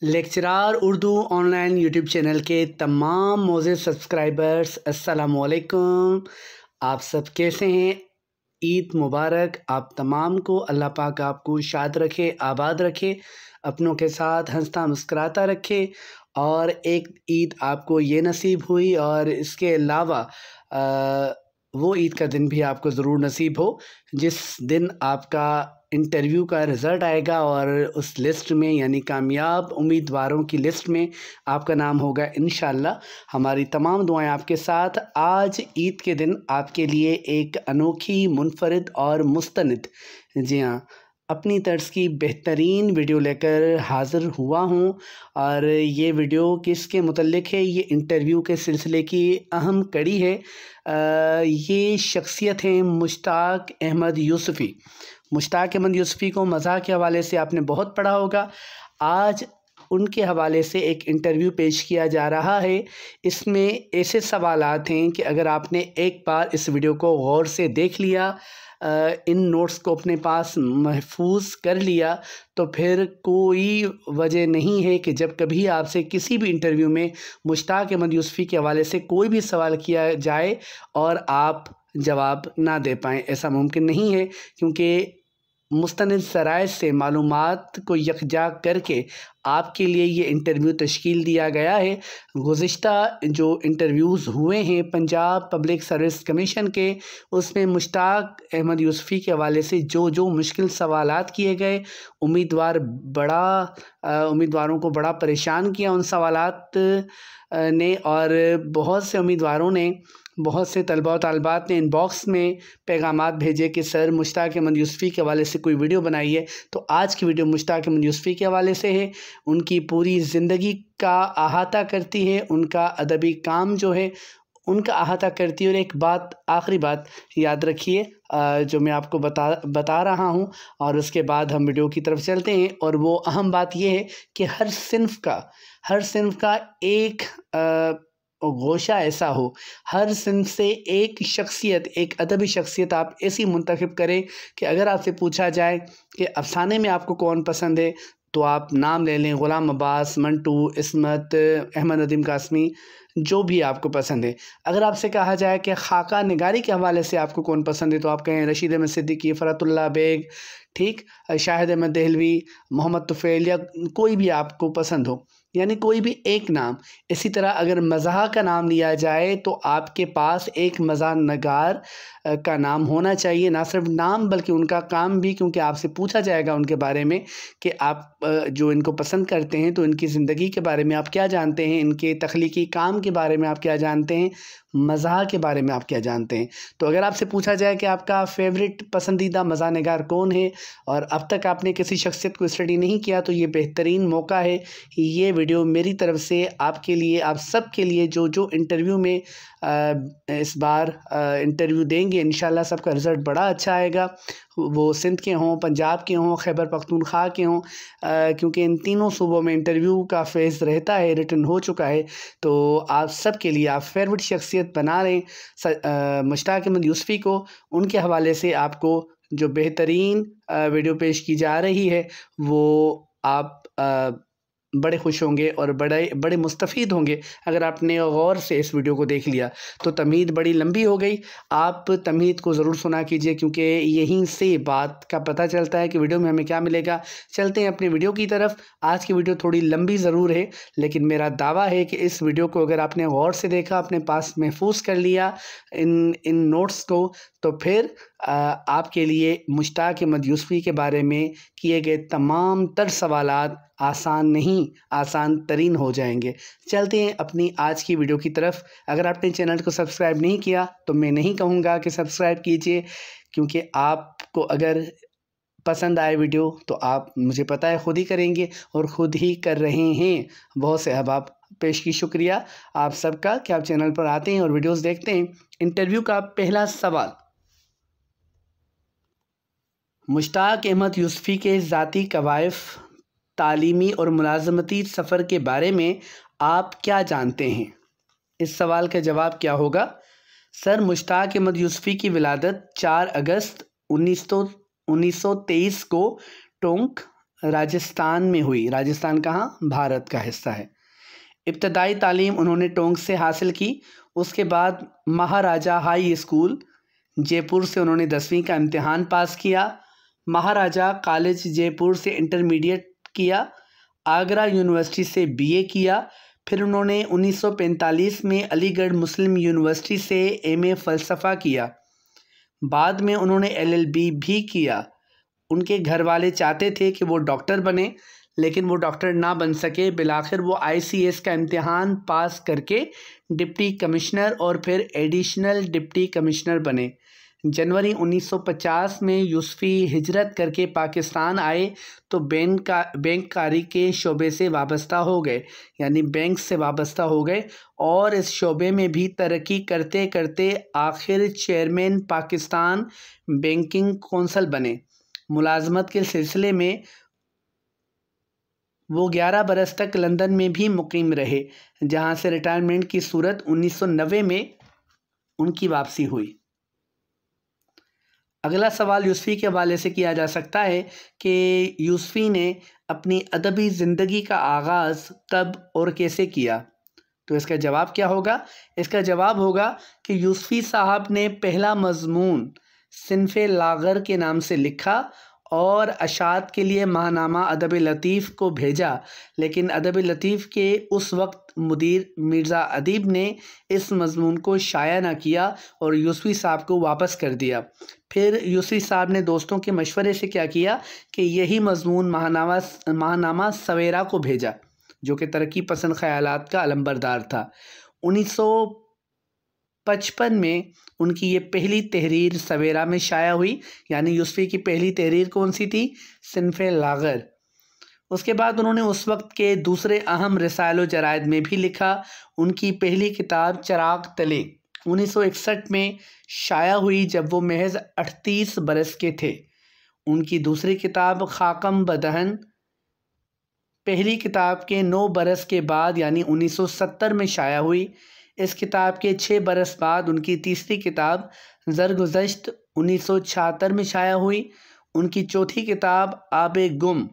Lecturer Urdu online YouTube channel के तमाम मोज़े subscribers अस्सलाम वालेकुम। आप सब कैसे हैं? ईद मुबारक आप तमाम को। अल्लाह पाक आपको शाद रखे, आबाद रखे, अपनों के साथ हंसता मुस्कुराता रखे और एक ईद आपको ये नसीब हुई और इसके अलावा वो ईद का दिन भी आपको ज़रूर नसीब हो जिस दिन आपका इंटरव्यू का रिज़ल्ट आएगा और उस लिस्ट में यानी कामयाब उम्मीदवारों की लिस्ट में आपका नाम होगा इंशाअल्लाह। हमारी तमाम दुआएं आपके साथ। आज ईद के दिन आपके लिए एक अनोखी, मुनफरिद और मुस्तनिद, जी हाँ, अपनी तर्ज की बेहतरीन वीडियो लेकर हाज़िर हुआ हूँ। और ये वीडियो किसके मुतल्लिक है? ये इंटरव्यू के सिलसिले की अहम कड़ी है। ये शख्सियत हैं मुश्ताक अहमद यूसुफ़ी। मुश्ताक अहमद यूसुफ़ी को मज़ाह के हवाले से आपने बहुत पढ़ा होगा। आज उनके हवाले से एक इंटरव्यू पेश किया जा रहा है। इसमें ऐसे सवालात हैं कि अगर आपने एक बार इस वीडियो को गौर से देख लिया, इन नोट्स को अपने पास महफूज कर लिया, तो फिर कोई वजह नहीं है कि जब कभी आपसे किसी भी इंटरव्यू में मुश्ताक अहमद यूसुफ़ी के हवाले से कोई भी सवाल किया जाए और आप जवाब ना दे पाएँ। ऐसा मुमकिन नहीं है, क्योंकि मुस्तनिद ज़राए से मालूमात को यकजा करके आपके लिए ये इंटरव्यू तश्कील दिया गया है। गुज़िश्ता जो इंटरव्यूज़ हुए हैं पंजाब पब्लिक सर्विस कमीशन के, उसमें मुश्ताक अहमद यूसुफ़ी के हवाले से जो जो मुश्किल सवालात किए गए, उम्मीदवारों को बड़ा परेशान किया उन सवालात ने। और बहुत से उम्मीदवारों ने, बहुत से तलबा व तालिबात ने इनबॉक्स में पैगामात भेजे कि सर मुश्ताक अहमद यूसुफ़ी के हवाले से कोई वीडियो बनाइए। तो आज की वीडियो मुश्ताक अहमद यूसुफ़ी के हवाले से है। उनकी पूरी ज़िंदगी का अहाता करती है, उनका अदबी काम जो है उनका अहाता करती है। और एक बात, आखिरी बात याद रखिए जो मैं आपको बता रहा हूँ, और उसके बाद हम वीडियो की तरफ चलते हैं। और वो अहम बात यह है कि हर सिन्फ़ का एक गोशा ऐसा हो, हर सिन्फ से एक शख्सियत, एक अदबी शख्सियत आप ऐसी मुंतखब करें कि अगर आपसे पूछा जाए कि अफ़साने में आपको कौन पसंद है, तो आप नाम ले लें ग़ुलाम अब्बास, मंटू, इस्मत, अहमद नदीम कासमी, जो भी आपको पसंद है। अगर आपसे कहा जाए कि ख़ाका निगारी के हवाले से आपको कौन पसंद है, तो आप कहें रशीद अहमद सिद्दीकी, फ़रतुल्लाह बेग, ठीक, शाहिद अहमद देहलवी, मोहम्मद तुफ़ैल, या कोई भी आपको पसंद हो, यानी कोई भी एक नाम। इसी तरह अगर मज़ाह का नाम लिया जाए तो आपके पास एक मज़ाह नगार का नाम होना चाहिए। ना सिर्फ नाम बल्कि उनका काम भी, क्योंकि आपसे पूछा जाएगा उनके बारे में कि आप जो इनको पसंद करते हैं तो इनकी ज़िंदगी के बारे में आप क्या जानते हैं, इनके तख्लीकी काम के बारे में आप क्या जानते हैं, मज़ाह के बारे में आप क्या जानते हैं। तो अगर आपसे पूछा जाए कि आपका फ़ेवरेट पसंदीदा मज़ाह निगार कौन है और अब तक आपने किसी शख्सियत को स्टडी नहीं किया, तो ये बेहतरीन मौका है। ये वीडियो मेरी तरफ से आपके लिए, आप सब के लिए, जो जो इंटरव्यू में इस बार इंटरव्यू देंगे, इंशाल्लाह सबका रिज़ल्ट बड़ा अच्छा आएगा। वो सिंध के हों, पंजाब के हों, खैबर पख्तूनख्वा के हों, क्योंकि इन तीनों सूबों में इंटरव्यू का फ़ेज़ रहता है, रिटन हो चुका है। तो आप सब के लिए आप फेवरेट शख्सियत बना लें मुश्ताक अहमद यूसुफ़ी को। उनके हवाले से आपको जो बेहतरीन वीडियो पेश की जा रही है, वो आप बड़े खुश होंगे और बड़े मुस्तफ़ीद होंगे अगर आपने गौर से इस वीडियो को देख लिया। तो तमहीद बड़ी लंबी हो गई, आप तमहीद को ज़रूर सुना कीजिए, क्योंकि यहीं से बात का पता चलता है कि वीडियो में हमें क्या मिलेगा। चलते हैं अपनी वीडियो की तरफ। आज की वीडियो थोड़ी लंबी ज़रूर है, लेकिन मेरा दावा है कि इस वीडियो को अगर आपने गौर से देखा, अपने पास महफूज कर लिया इन नोट्स को, तो फिर आपके लिए मुश्ताक अहमद यूसुफ़ी के बारे में किए गए तमाम तर सवालात आसान नहीं, आसान तरीन हो जाएंगे। चलते हैं अपनी आज की वीडियो की तरफ। अगर आपने चैनल को सब्सक्राइब नहीं किया तो मैं नहीं कहूँगा कि सब्सक्राइब कीजिए, क्योंकि आपको अगर पसंद आए वीडियो तो आप, मुझे पता है, ख़ुद ही करेंगे और ख़ुद ही कर रहे हैं। बहुत से अहबाब पेश की शुक्रिया आप सबका कि आप चैनल पर आते हैं और वीडियोस देखते हैं। इंटरव्यू का पहला सवाल, मुश्ताक अहमद यूसुफ़ी के ज़ाती कवायफ, तालीमी और मुलाज़मती सफ़र के बारे में आप क्या जानते हैं? इस सवाल का जवाब क्या होगा? सर, मुश्ताक अहमद यूसुफ़ी की विलादत 4 अगस्त 1923 को टोंक राजस्थान में हुई। राजस्थान कहाँ? भारत का हिस्सा है। इब्तदाई तालीम उन्होंने टोंक से हासिल की। उसके बाद महाराजा हाई स्कूल जयपुर से उन्होंने 10वीं का इम्तिहान पास किया। महाराजा कॉलेज जयपुर से इंटरमीडिएट किया। आगरा यूनिवर्सिटी से बीए किया। फिर उन्होंने 1945 में अलीगढ़ मुस्लिम यूनिवर्सिटी से एमए फ़लसफ़ा किया। बाद में उन्होंने एलएलबी भी किया। उनके घर वाले चाहते थे कि वो डॉक्टर बने, लेकिन वो डॉक्टर ना बन सके। बिलाखिर वो आईसीएस का इम्तिहान पास करके डिप्टी कमिश्नर और फिर एडिशनल डिप्टी कमिश्नर बने। जनवरी 1950 में यूसुफ़ी हिजरत करके पाकिस्तान आए तो बैंककारी के शोबे से वाबस्ता हो गए, यानी बैंक से वाबस्ता हो गए, और इस शोबे में भी तरक्की करते करते आखिर चेयरमैन पाकिस्तान बैंकिंग कौंसिल बने। मुलाजमत के सिलसिले में वो 11 बरस तक लंदन में भी मुकीम रहे, जहाँ से रिटायरमेंट की सूरत 1990 में उनकी वापसी हुई। अगला सवाल यूसुफ़ी के हवाले से किया जा सकता है कि यूसुफ़ी ने अपनी अदबी ज़िंदगी का आगाज़ कब और कैसे किया। तो इसका जवाब क्या होगा? इसका जवाब होगा कि यूसुफ़ी साहब ने पहला मज़मून सिन्फ़े लाग़र के नाम से लिखा और अशात के लिए माहनामा अदब लतीफ़ को भेजा, लेकिन अदब लतीफ़ के उस वक्त मुदीर मिर्ज़ा अदीब ने इस मज़मून को शाया ना किया और यूसुफ़ी साहब को वापस कर दिया। फिर यूसुफ़ी साहब ने दोस्तों के मशवरे से क्या किया कि यही मज़मून माहनामा सवेरा को भेजा, जो कि तरक्की पसंद ख़यालात का अलंबरदार था। 1955 में उनकी ये पहली तहरीर सवेरा में शाया हुई, यानी यूसुफ़ी की पहली तहरीर कौन सी थी? सिन्फ़े लाग़र। उसके बाद उन्होंने उस वक्त के दूसरे अहम रसायल व जराइद में भी लिखा। उनकी पहली किताब चराग़ तले 1961 में शाया हुई, जब वो महज 38 बरस के थे। उनकी दूसरी किताब खाकम बदहन पहली किताब के 9 बरस के बाद यानी 1970 में शाया हुई। इस किताब के 6 बरस बाद उनकी तीसरी किताब ज़रगुज़श्त 1976 में शाया हुई। उनकी चौथी किताब आबे गुम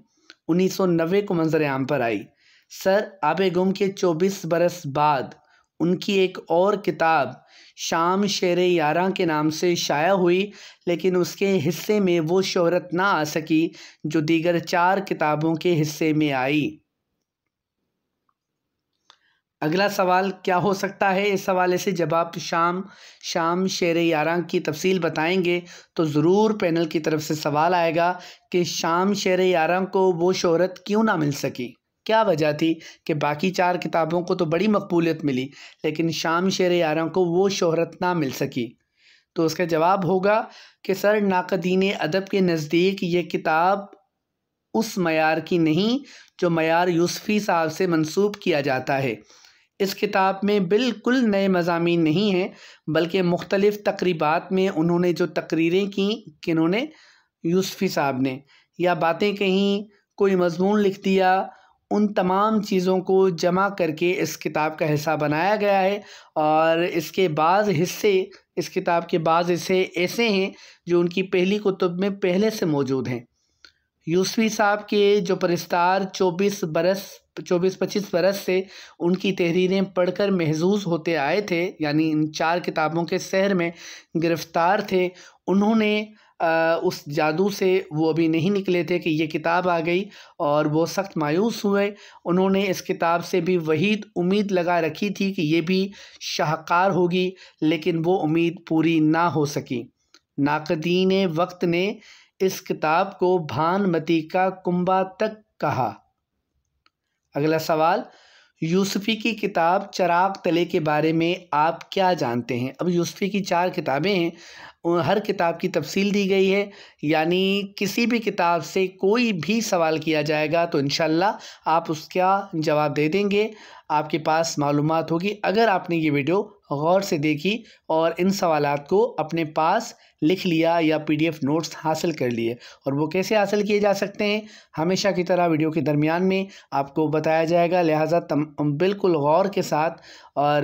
1990 को मंजर आम पर आई। सर आबे गुम के 24 बरस बाद उनकी एक और किताब शाम शेरे यारां के नाम से शाया हुई, लेकिन उसके हिस्से में वो शोहरत ना आ सकी जो दीगर 4 किताबों के हिस्से में आई। अगला सवाल क्या हो सकता है? इस हवाले से जब आप शाम शेरे यारां की तफसील बताएंगे तो ज़रूर पैनल की तरफ से सवाल आएगा कि शाम शेरे यारां को वो शोहरत क्यों ना मिल सकी, क्या वजह थी कि बाकी 4 किताबों को तो बड़ी मकबूलियत मिली, लेकिन शाम शेरे यारां को वो शोहरत ना मिल सकी। तो उसका जवाब होगा कि सर नाक़दीन अदब के नज़दीक ये किताब उस मयार की नहीं जो मयार यूसुफ़ी साहब से मंसूब किया जाता है। इस किताब में बिल्कुल नए मज़ामीन नहीं हैं, बल्कि मुख्तलिफ़ तक़रीबात में उन्होंने जो तकरीरें की, किन्होंने? यूसुफ़ी साहब ने, या बातें कहीं, कोई मज़मून लिख दिया, उन तमाम चीज़ों को जमा करके इस किताब का हिस्सा बनाया गया है। और इसके इस किताब के बाज़ हिस्से ऐसे हैं जो उनकी पहली कुतुब में पहले से मौजूद हैं। यूसुफ़ी साहब के जो परिस्तार 24-25 बरस से उनकी तहरीरें पढ़कर महजूज़ होते आए थे, यानी इन 4 किताबों के सहर में गिरफ़्तार थे, उन्होंने उस जादू से वो अभी नहीं निकले थे कि ये किताब आ गई और वो सख्त मायूस हुए। उन्होंने इस किताब से भी वही उम्मीद लगा रखी थी कि ये भी शाहकार होगी, लेकिन वो उम्मीद पूरी ना हो सकी। नाक़दीन वक्त ने इस किताब को भानमती का कुंबा तक कहा। अगला सवाल, यूसुफ़ी की किताब चराग़ तले के बारे में आप क्या जानते हैं? अब यूसुफ़ी की 4 किताबें हैं, हर किताब की तफसील दी गई है, यानी किसी भी किताब से कोई भी सवाल किया जाएगा तो इंशाअल्लाह आप उसका जवाब दे देंगे, आपके पास मालूमात होगी अगर आपने ये वीडियो गौर से देखी और इन सवालात को अपने पास लिख लिया या PDF नोट्स हासिल कर लिए। और वो कैसे हासिल किए जा सकते हैं, हमेशा की तरह वीडियो के दरमियान में आपको बताया जाएगा, लिहाजा बिल्कुल गौर के साथ और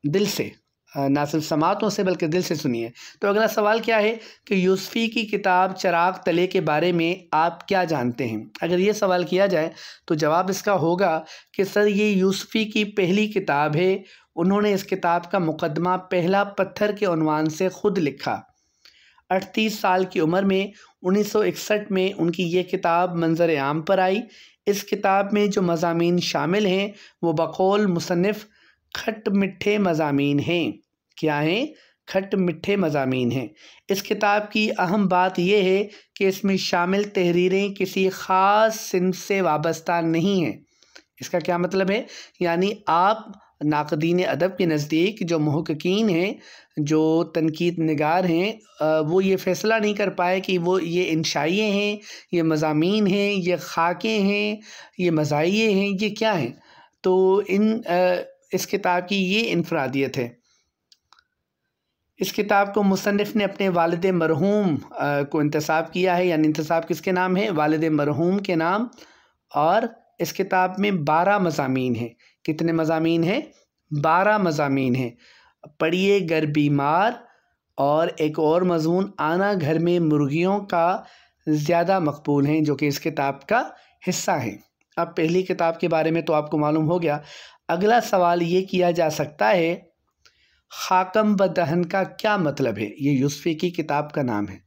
दिल से ना सिर्फ समातों से बल्कि दिल से सुनिए। तो अगला सवाल क्या है कि यूसुफ़ी की किताब चिराग तले के बारे में आप क्या जानते हैं? अगर ये सवाल किया जाए तो जवाब इसका होगा कि सर ये यूसुफ़ी की पहली किताब है। उन्होंने इस किताब का मुकदमा पहला पत्थर के उन्वान से ख़ुद लिखा। 38 साल की उम्र में 1961 में उनकी ये किताब मंजर आम पर आई। इस किताब में जो मज़ामीन शामिल हैं वो बकौल मुसन्निफ़ खट मिठे मज़ामीन हैं। क्या हैं? खट मिठे मज़ामीन हैं। इस किताब की अहम बात यह है कि इसमें शामिल तहरीरें किसी ख़ास सिन्फ से वाबस्ता नहीं हैं। इसका क्या मतलब है? यानी आप नाक़दीन अदब के नज़दीक जो मुहक़्क़ीन हैं, जो तनकीद निगार हैं, वो ये फ़ैसला नहीं कर पाए कि वो ये इंशाइये हैं, ये मज़ामीन हैं, ये ख़ाकें हैं, ये मज़ाहिये हैं, ये क्या हैं? तो इस किताब की ये इनफ़रादियत है। इस किताब को मुसन्निफ़ ने अपने वालिद मरहूम को इंतसाब किया है, यानी इंतसाब किसके नाम है? वालिद मरहूम के नाम। और इस किताब में 12 मज़ामीन हैं। कितने मज़ामीन हैं? 12 मज़ामीन हैं। पढ़िए गर बीमार और एक और मज़मून आना घर में मुर्गियों का ज़्यादा मकबूल हैं, जो कि इस किताब का हिस्सा हैं। अब पहली किताब के बारे में तो आपको मालूम हो गया। अगला सवाल ये किया जा सकता है, ख़ाकम ब दहन का क्या मतलब है? ये यूसुफ़ी की किताब का नाम है।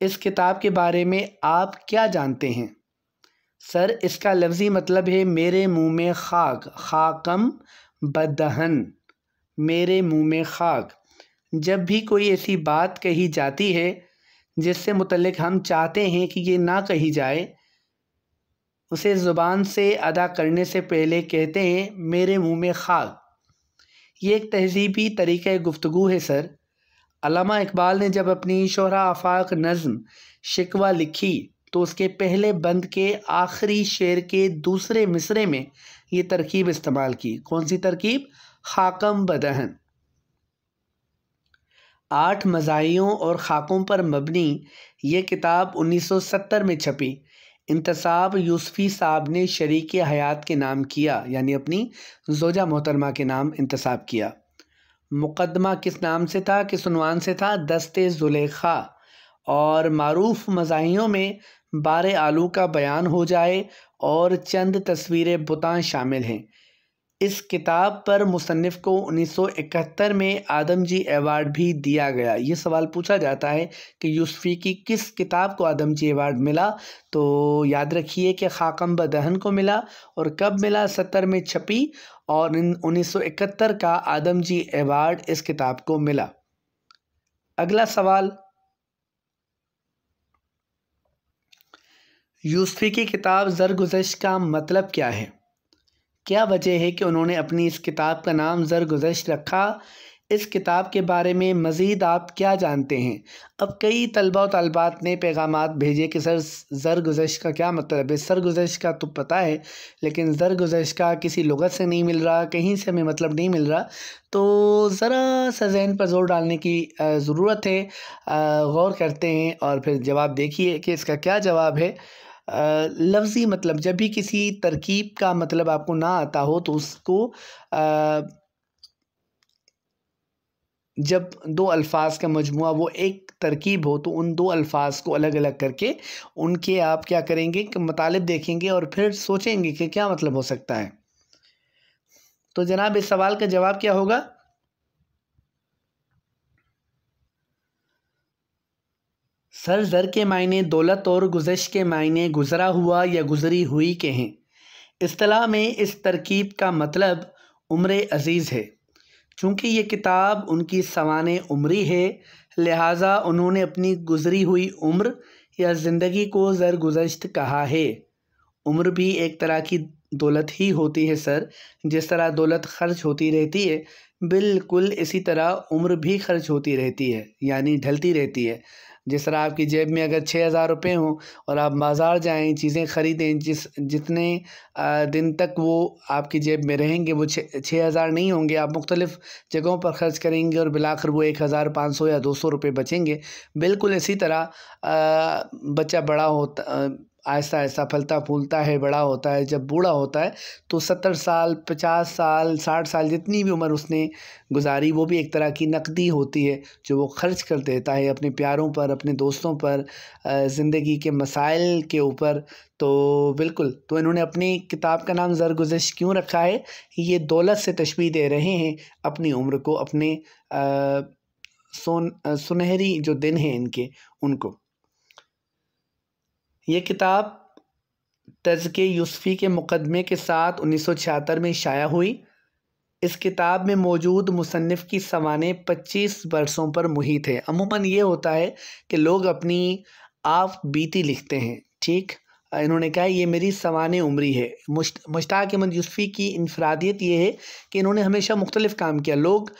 इस किताब के बारे में आप क्या जानते हैं? सर इसका लफ्ज़ी मतलब है मेरे मुँह में खाक। ख़ाकम ब दहन, मेरे मुँह में खाक। जब भी कोई ऐसी बात कही जाती है जिससे मुतल्लिक़ हम चाहते हैं कि ये ना कही जाए, उसे ज़ुबान से अदा करने से पहले कहते हैं मेरे मुँह में खाक। ये एक तहज़ीबी तरीक़ा गुफ्तगू है सर। अल्लामा इकबाल ने जब अपनी शोहरा आफाक नज़्म शिकवा लिखी तो उसके पहले बंद के आखिरी शेर के दूसरे मिसरे में ये तरकीब इस्तेमाल की। कौन सी तरकीब? ख़ाकम ब दहन। 8 मज़ाहियों और ख़ाकों पर मबनी ये किताब 1970 में छपी। इंतसाब यूसुफ़ी साहब ने शरीक हयात के नाम किया, यानी अपनी ज़ौजा मोहतरमा के नाम इंतसाब किया। मुक़दमा किस नाम से था, किस उन्वान से था? दस्ते ज़ुलेख़ा। और मारूफ़ मज़ाहियों में बारे आलू का बयान हो जाए और चंद तस्वीरें बुतां शामिल हैं। इस किताब पर मुसन्निफ़ को 1971 में आदमजी अवार्ड भी दिया गया। ये सवाल पूछा जाता है कि यूसुफ़ी की किस किताब को आदमजी अवार्ड मिला? तो याद रखिए कि ख़ाकम ब दहन को मिला। और कब मिला? 70 में छपी और 1971 का आदमजी अवार्ड इस किताब को मिला। अगला सवाल, यूसुफ़ी की किताब ज़रगुज़श्त का मतलब क्या है? क्या वजह है कि उन्होंने अपनी इस किताब का नाम ज़रगुज़श्त रखा? इस किताब के बारे में मज़ीद आप क्या जानते हैं? अब कई तलबा और तलबात ने पैगामात भेजे कि सर ज़रगुज़श्त का क्या मतलब है? सरगुज़श्त का तो पता है, लेकिन ज़रगुज़श्त का किसी लुग़त से नहीं मिल रहा, कहीं से हमें मतलब नहीं मिल रहा। तो ज़रा सा ज़हन पर ज़ोर डालने की ज़रूरत है। गौर करते हैं और फिर जवाब देखिए कि इसका क्या जवाब है। लफ्ज़ी मतलब, जब भी किसी तरकीब का मतलब आपको ना आता हो तो उसको जब 2 अल्फ़ाज़ का मजमुआ वो एक तरकीब हो तो उन 2 अल्फ़ाज़ को अलग अलग करके उनके आप क्या करेंगे कि मतलब देखेंगे और फिर सोचेंगे कि क्या मतलब हो सकता है। तो जनाब इस सवाल का जवाब क्या होगा? सर ज़र के मायने दौलत और गुज़श्त के मायने गुज़रा हुआ या गुज़री हुई के हैं। इस्तिलाह में इस तरकीब का मतलब उम्र अज़ीज़ है। चूँकि ये किताब उनकी सवाने उम्री है, लिहाजा उन्होंने अपनी गुज़री हुई उम्र या ज़िंदगी को ज़रगुज़श्त कहा है। उम्र भी एक तरह की दौलत ही होती है सर। जिस तरह दौलत ख़र्च होती रहती है, बिल्कुल इसी तरह उम्र भी ख़र्च होती रहती है, यानी ढलती रहती है। जिस तरह आपकी जेब में अगर 6,000 रुपये हों और आप बाज़ार जाएं, चीज़ें ख़रीदें, जितने दिन तक वो आपकी जेब में रहेंगे वो 6,000 नहीं होंगे। आप मुख्तलिफ़ जगहों पर ख़र्च करेंगे और बिलाकर वो 1,500 या 200 रुपये बचेंगे। बिल्कुल इसी तरह बच्चा बड़ा होता, आहिस्ता आहिस्ता फलता फूलता है, बड़ा होता है। जब बूढ़ा होता है तो 70 साल, 50 साल, 60 साल, जितनी भी उम्र उसने गुजारी वो भी एक तरह की नकदी होती है जो वो खर्च कर देता है अपने प्यारों पर, अपने दोस्तों पर, ज़िंदगी के मसाइल के ऊपर। तो बिल्कुल, तो इन्होंने अपनी किताब का नाम ज़रगुज़िश्त क्यों रखा है? ये दौलत से तशबीह दे रहे हैं अपनी उम्र को, अपने सुनहरी जो दिन हैं इनके, उनको। ये किताब तज़्किए यूसुफ़ी के मुक़दमे के साथ 1976 में शाया हुई। इस किताब में मौजूद मुसन्निफ़ की सवानें 25 बरसों पर मुहित है। अमूमन ये होता है कि लोग अपनी आप बीती लिखते हैं, ठीक। इन्होंने कहा ये मेरी सवाने उम्री है। मुश्ताक़ अहमद यूसुफ़ी की इनफ़रादियत ये है कि इन्होंने हमेशा मुख्तलिफ़ काम किया। लोग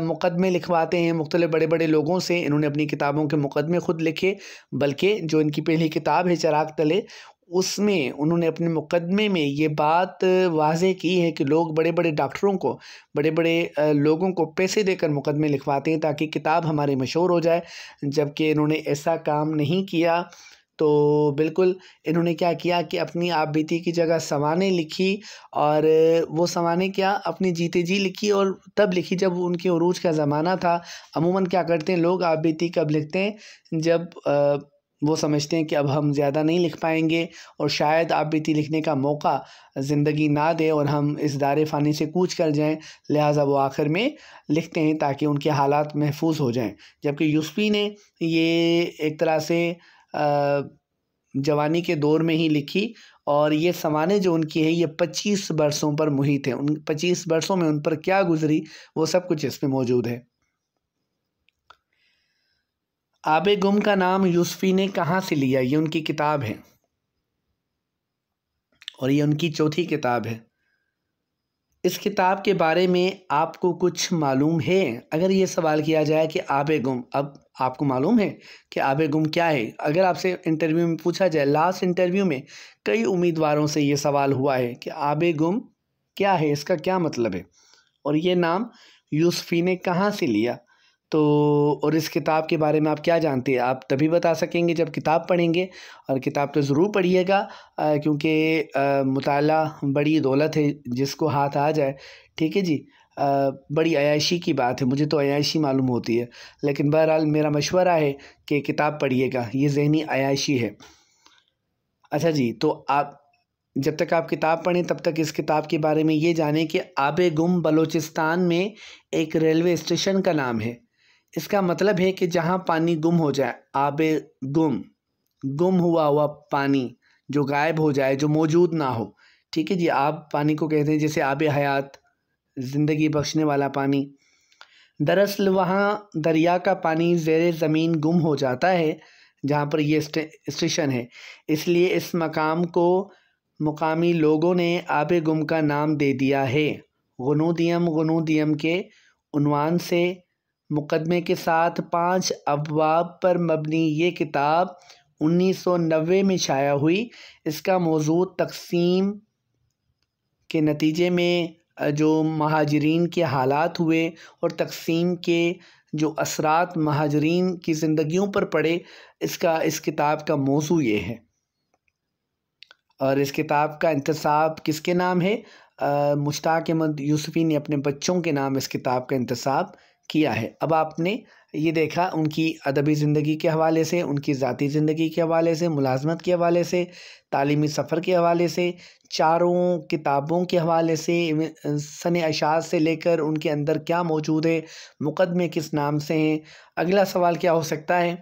मुक़दमे लिखवाते हैं मुख्तलिफ़ बड़े बड़े लोगों से, इन्होंने अपनी किताबों के मुक़दमे ख़ुद लिखे। बल्कि जो इनकी पहली किताब है चिराग तले, उसमें उन्होंने अपने मुक़दमे में ये बात वाज़ेह की है कि लोग बड़े बड़े डॉक्टरों को, बड़े बड़े लोगों को पैसे देकर मुक़दमे लिखवाते हैं ताकि किताब हमारी मशहूर हो जाए, जबकि इन्होंने ऐसा काम नहीं किया। तो बिल्कुल इन्होंने क्या किया कि अपनी आप बीती की जगह सवानें लिखी, और वो सवानें क्या अपनी जीते जी लिखी, और तब लिखी जब उनके उरूज का ज़माना था। अमूमन क्या करते हैं लोग आप बीती कब लिखते हैं? जब वो समझते हैं कि अब हम ज़्यादा नहीं लिख पाएंगे और शायद आप बीती लिखने का मौका ज़िंदगी ना दे और हम इस दारे फ़ानी से कूच कर जाएं, लिहाजा वो आखिर में लिखते हैं ताकि उनके हालात महफूज हो जाएं। जबकि यूसुफ़ी ने ये एक तरह से जवानी के दौर में ही लिखी, और ये सवानें जो उनकी है ये 25 बरसों पर मुहित है। उन 25 बरसों में उन पर क्या गुजरी वो सब कुछ इसमें मौजूद है। आबे गुम का नाम यूसुफ़ी ने कहाँ से लिया? ये उनकी किताब है और ये उनकी चौथी किताब है। इस किताब के बारे में आपको कुछ मालूम है? अगर ये सवाल किया जाए कि आबे गुम, अब आपको मालूम है कि आबे गुम क्या है? अगर आपसे इंटरव्यू में पूछा जाए, लास्ट इंटरव्यू में कई उम्मीदवारों से ये सवाल हुआ है कि आबे गुम क्या है, इसका क्या मतलब है, और ये नाम यूसुफ़ी ने कहाँ से लिया? तो और इस किताब के बारे में आप क्या जानते हैं? आप तभी बता सकेंगे जब किताब पढ़ेंगे, और किताब तो ज़रूर पढ़िएगा क्योंकि मुताला बड़ी दौलत है, जिसको हाथ आ जाए, ठीक है जी। बड़ी अय्याशी की बात है, मुझे तो अय्याशी मालूम होती है, लेकिन बहरहाल मेरा मशवरा है कि किताब पढ़िएगा, ये ज़हनी अय्याशी है। अच्छा जी, तो आप जब तक आप किताब पढ़ें तब तक इस किताब के बारे में ये जानें कि आबे गुम बलूचिस्तान में एक रेलवे स्टेशन का नाम है। इसका मतलब है कि जहाँ पानी गुम हो जाए, आबे गुम, गुम हुआ पानी, जो गायब हो जाए, जो मौजूद ना हो, ठीक है जी। आप पानी को कहते हैं जैसे आबे हयात, ज़िंदगी बख्शने वाला पानी। दरअसल वहाँ दरिया का पानी ज़ेरे ज़मीन गुम हो जाता है जहाँ पर ये स्टेशन है, इसलिए इस मकाम को मुकामी लोगों ने आबे गुम का नाम दे दिया है। गुनूदियम के उन्वान से मुकदमे के साथ 5 अबवाब पर मबनी ये किताब 1990 में शाया हुई। इसका मौजू तक़सीम के नतीजे में जो महाजरीन के हालात हुए और तक़सीम के जो असरात महाजरीन की ज़िंदगियों पर पड़े, इस किताब का मौजू ये है। और इस किताब का इंतसाब किसके नाम है? मुश्ताक़ अहमद यूसुफ़ी ने अपने बच्चों के नाम इस किताब का इंतसाब किया है। अब आपने ये देखा उनकी अदबी ज़िंदगी के हवाले से, उनकी ज़ाती ज़िंदगी के हवाले से, मुलाज़मत के हवाले से, तालीमी सफ़र के हवाले से, चारों किताबों के हवाले से, सने अशात से लेकर उनके अंदर क्या मौजूद है, मुक़दमे किस नाम से हैं। अगला सवाल क्या हो सकता है?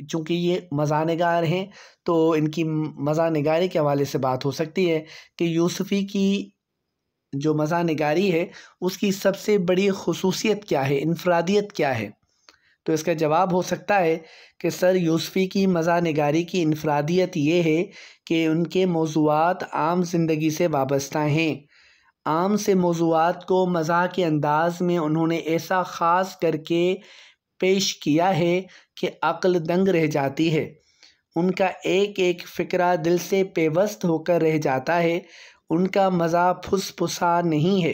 चूँकि ये मज़ाहनिगार हैं तो इनकी मज़ाहनिगारी के हवाले से बात हो सकती है कि यूसुफ़ी की जो मज़ाहनिगारी है उसकी सबसे बड़ी ख़ुसूसियत क्या है, इनफ़रादियत क्या है? तो इसका जवाब हो सकता है कि सर यूसुफ़ी की मज़ाहनिगारी की इनफ़रादियत ये है कि उनके मौज़ूआत आम ज़िंदगी से वाबस्ता हैं। आम से मौज़ूआत को मज़ाह के अंदाज़ में उन्होंने ऐसा ख़ास करके पेश किया है कि अक्ल दंग रह जाती है। उनका एक एक फ़िक्रा दिल से पेवस्त होकर रह जाता है। उनका मज़ा फुसफुसा नहीं है।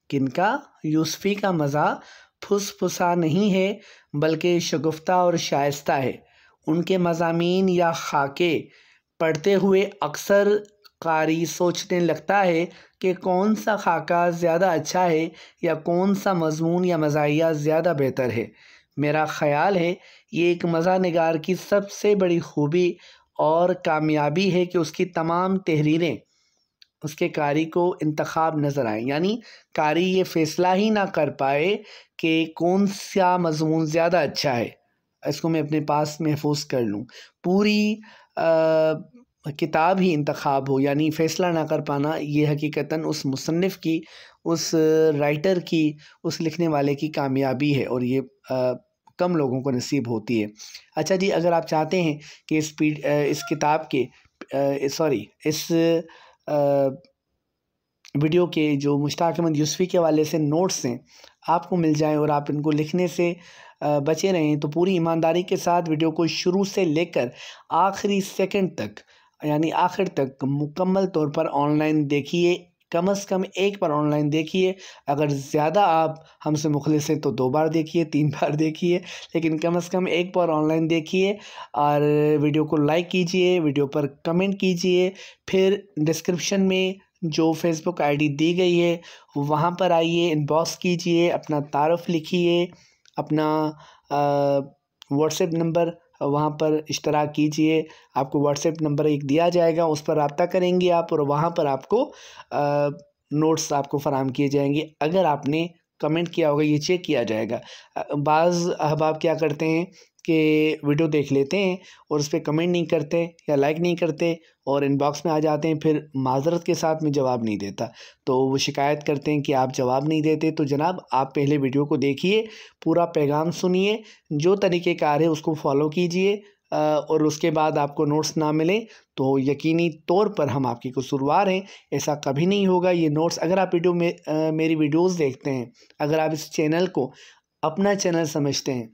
किनका? यूसुफ़ी का मज़ा फुसफुसा नहीं है बल्कि शगुफ्ता और शाइस्ता है। उनके मज़ामीन या खाके पढ़ते हुए अक्सर कारी सोचने लगता है कि कौन सा खाका ज़्यादा अच्छा है या कौन सा मज़मून या मज़ाहिया ज़्यादा बेहतर है। मेरा ख़याल है ये एक मज़ा निगार की सबसे बड़ी खूबी और कामयाबी है कि उसकी तमाम तहरीरें उसके कारी को इंतखाब नज़र आए, यानी कारी ये फ़ैसला ही ना कर पाए कि कौन सा मज़मून ज़्यादा अच्छा है, इसको मैं अपने पास महफूज कर लूँ। पूरी किताब ही इंतखाब हो, यानी फ़ैसला ना कर पाना, ये हकीकतन उस मुसन्निफ़ की, उस राइटर की, उस लिखने वाले की कामयाबी है और ये कम लोगों को नसीब होती है। अच्छा जी, अगर आप चाहते हैं कि इस किताब के इस वीडियो के जो मुश्ताक अहमद यूसुफ़ी के हवाले से नोट्स हैं आपको मिल जाएँ और आप इनको लिखने से बचे रहें, तो पूरी ईमानदारी के साथ वीडियो को शुरू से लेकर आखिरी सेकंड तक, यानी आखिर तक मुकम्मल तौर पर ऑनलाइन देखिए। कम से कम एक बार ऑनलाइन देखिए। अगर ज़्यादा आप हमसे मुखलिस हैं तो 2 बार देखिए, 3 बार देखिए, लेकिन कम से कम एक बार ऑनलाइन देखिए और वीडियो को लाइक कीजिए, वीडियो पर कमेंट कीजिए। फिर डिस्क्रिप्शन में जो फ़ेसबुक आईडी दी गई है वहाँ पर आइए, इनबॉक्स कीजिए, अपना तारुफ़ लिखिए, अपना व्हाट्सएप नंबर वहाँ पर इश्तराक कीजिए। आपको व्हाट्सएप नंबर एक दिया जाएगा, उस पर रब्ता करेंगे आप और वहाँ पर आपको नोट्स आपको फ़राहम किए जाएंगे। अगर आपने कमेंट किया होगा ये चेक किया जाएगा। बाज़ अहबाब क्या करते हैं कि वीडियो देख लेते हैं और उस पर कमेंट नहीं करते या लाइक नहीं करते और इनबॉक्स में आ जाते हैं, फिर माज़रत के साथ में जवाब नहीं देता, तो वो शिकायत करते हैं कि आप जवाब नहीं देते। तो जनाब, आप पहले वीडियो को देखिए, पूरा पैगाम सुनिए, जो तरीक़ेकार है उसको फॉलो कीजिए और उसके बाद आपको नोट्स ना मिले तो यकीनी तौर पर हम आपके कसूरवार हैं। ऐसा कभी नहीं होगा। ये नोट्स, अगर आप मेरी वीडियोज़ देखते हैं, अगर आप इस चैनल को अपना चैनल समझते हैं,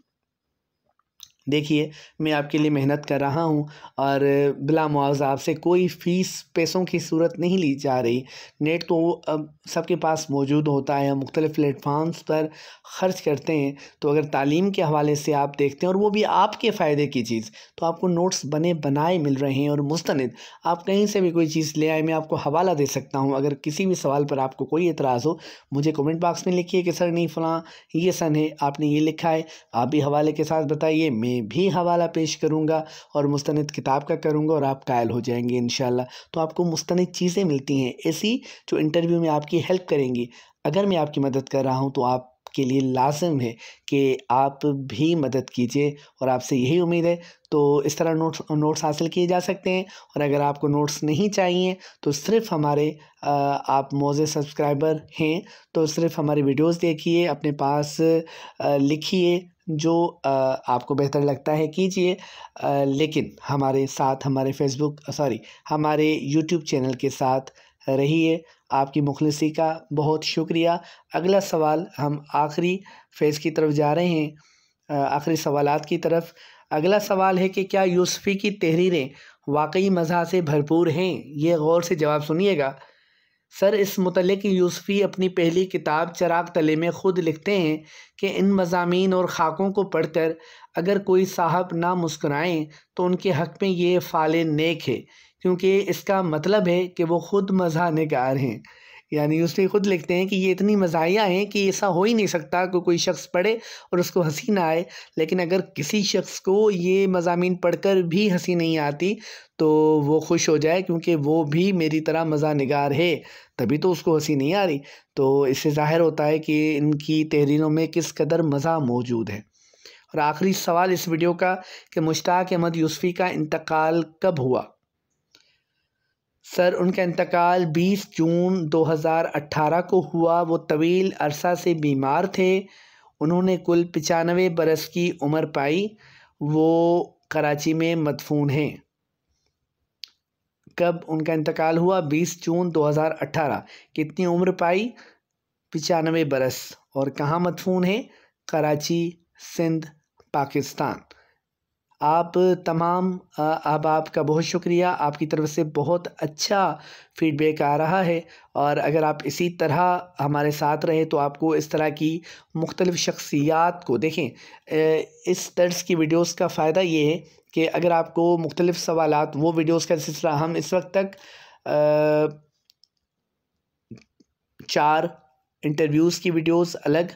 देखिए मैं आपके लिए मेहनत कर रहा हूँ और बिला मुआवज़ा आपसे कोई फ़ीस पैसों की सूरत नहीं ली जा रही। नेट तो अब सबके पास मौजूद होता है, हम मुख्तलिफ़ प्लेटफॉर्म्स पर ख़र्च करते हैं। तो अगर तालीम के हवाले से आप देखते हैं और वो भी आपके फ़ायदे की चीज़, तो आपको नोट्स बने बनाए मिल रहे हैं और मुस्तनिद आप कहीं से भी कोई चीज़ ले आए, मैं आपको हवाला दे सकता हूँ। अगर किसी भी सवाल पर आपको कोई एतराज़ हो, मुझे कमेंट बॉक्स में लिखिए कि सर नहीं फ़लाँ ये सन है, आपने ये लिखा है, आप भी हवाले के साथ बताइए, मैं भी हवाला पेश करूँगा और मुस्तनिद किताब का करूँगा और आप कायल हो जाएंगे इंशाल्लाह। तो आपको मुस्तनिद चीज़ें मिलती हैं ऐसी जो इंटरव्यू में आपकी हेल्प करेंगी। अगर मैं आपकी मदद कर रहा हूँ तो आपके लिए लाज़िम है कि आप भी मदद कीजिए और आपसे यही उम्मीद है। तो इस तरह नोट्स हासिल किए जा सकते हैं। और अगर आपको नोट्स नहीं चाहिए तो सिर्फ़ हमारे आप मौज़े सब्सक्राइबर हैं तो सिर्फ़ हमारी वीडियोज़ देखिए, अपने पास लिखिए, जो आपको बेहतर लगता है कीजिए, लेकिन हमारे साथ हमारे यूट्यूब चैनल के साथ रहिए। आपकी मुखलिसी का बहुत शुक्रिया। अगला सवाल, हम आखिरी फ़ेज़ की तरफ जा रहे हैं, आखिरी सवालात की तरफ। अगला सवाल है कि क्या यूसुफ़ी की तहरीरें वाक़ई मज़ा से भरपूर हैं? ये गौर से जवाब सुनिएगा। सर, इस मुतल्लिक़ यूसुफ़ी अपनी पहली किताब चिराग तले में ख़ुद लिखते हैं कि इन मज़ामीन और ख़ाकों को पढ़कर अगर कोई साहब ना मुस्कुराएँ तो उनके हक़ में ये फ़ाले नेक है, क्योंकि इसका मतलब है कि वो ख़ुद मज़ाह निगार हैं। यानी यूसुफ़ी ख़ुद लिखते हैं कि ये इतनी मज़ाहिया हैं कि ऐसा हो ही नहीं सकता कि कोई शख़्स पढ़े और उसको हँसी ना आए। लेकिन अगर किसी शख़्स को ये मज़ामीन पढ़कर भी हँसी नहीं आती तो वो खुश हो जाए, क्योंकि वो भी मेरी तरह मज़ाह निगार है, तभी तो उसको हँसी नहीं आ रही। तो इससे ज़ाहिर होता है कि इनकी तहरीरों में किस कदर मज़ा मौजूद है। और आखिरी सवाल इस वीडियो का कि मुश्ताक अहमद यूसुफ़ी का इंतकाल कब हुआ? सर, उनका इंतकाल 20 जून 2018 को हुआ। वो तवील अरसा से बीमार थे। उन्होंने कुल 95 बरस की उम्र पाई। वो कराची में मदफून हैं। कब उनका इंतकाल हुआ? 20 जून 2018। कितनी उम्र पाई? 95 बरस। और कहाँ मदफून हैं? कराची, सिंध, पाकिस्तान। आप तमाम अब आपका बहुत शुक्रिया, आपकी तरफ से बहुत अच्छा फ़ीडबैक आ रहा है और अगर आप इसी तरह हमारे साथ रहे तो आपको इस तरह की मुख्तलिफ़ शख्सियात को देखें। इस तर्ज़ की वीडियोस का फ़ायदा ये है कि अगर आपको मुख्तलिफ़ सवालात, वो वीडियोस का सिलसिला हम इस वक्त तक 4 इंटरव्यूज़ की वीडियोस अलग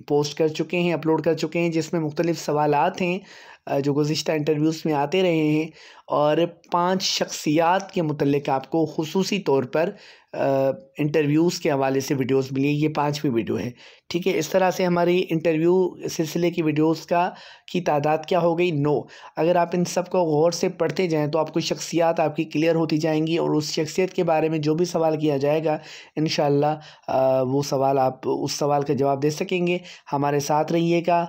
पोस्ट कर चुके हैं, अपलोड कर चुके हैं, जिसमें मुख्तलिफ़ सवालात हैं जो गुज़िश्ता इंटरव्यूज़ में आते रहे हैं और 5 शख्सियात के मुतल्लिक़ आपको ख़ुसूसी तौर पर इंटरव्यूज़ के हवाले से वीडियोस मिली। ये 5वीं वीडियो है, ठीक है। इस तरह से हमारी इंटरव्यू सिलसिले की वीडियोस की तादाद क्या हो गई, 9। अगर आप इन सब को गौर से पढ़ते जाएँ तो आपको शख्सियात आपकी क्लियर होती जाएंगी और उस शख्सियत के बारे में जो भी सवाल किया जाएगा इंशाअल्लाह वो सवाल आप उस सवाल का जवाब दे सकेंगे। हमारे साथ रहिएगा,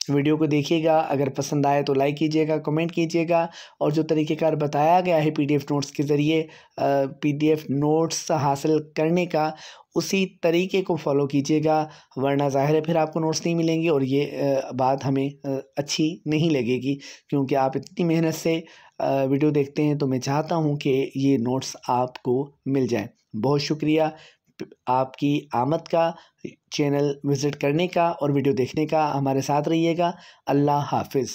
वीडियो को देखिएगा, अगर पसंद आए तो लाइक कीजिएगा, कमेंट कीजिएगा और जो तरीक़ेकार बताया गया है पीडीएफ नोट्स के ज़रिए पीडीएफ नोट्स हासिल करने का, उसी तरीके को फॉलो कीजिएगा, वरना ज़ाहिर है फिर आपको नोट्स नहीं मिलेंगे और ये बात हमें अच्छी नहीं लगेगी, क्योंकि आप इतनी मेहनत से वीडियो देखते हैं तो मैं चाहता हूँ कि ये नोट्स आपको मिल जाएँ। बहुत शुक्रिया आपकी आमद का, चैनल विज़िट करने का और वीडियो देखने का। हमारे साथ रहिएगा। अल्लाह हाफ़िज़।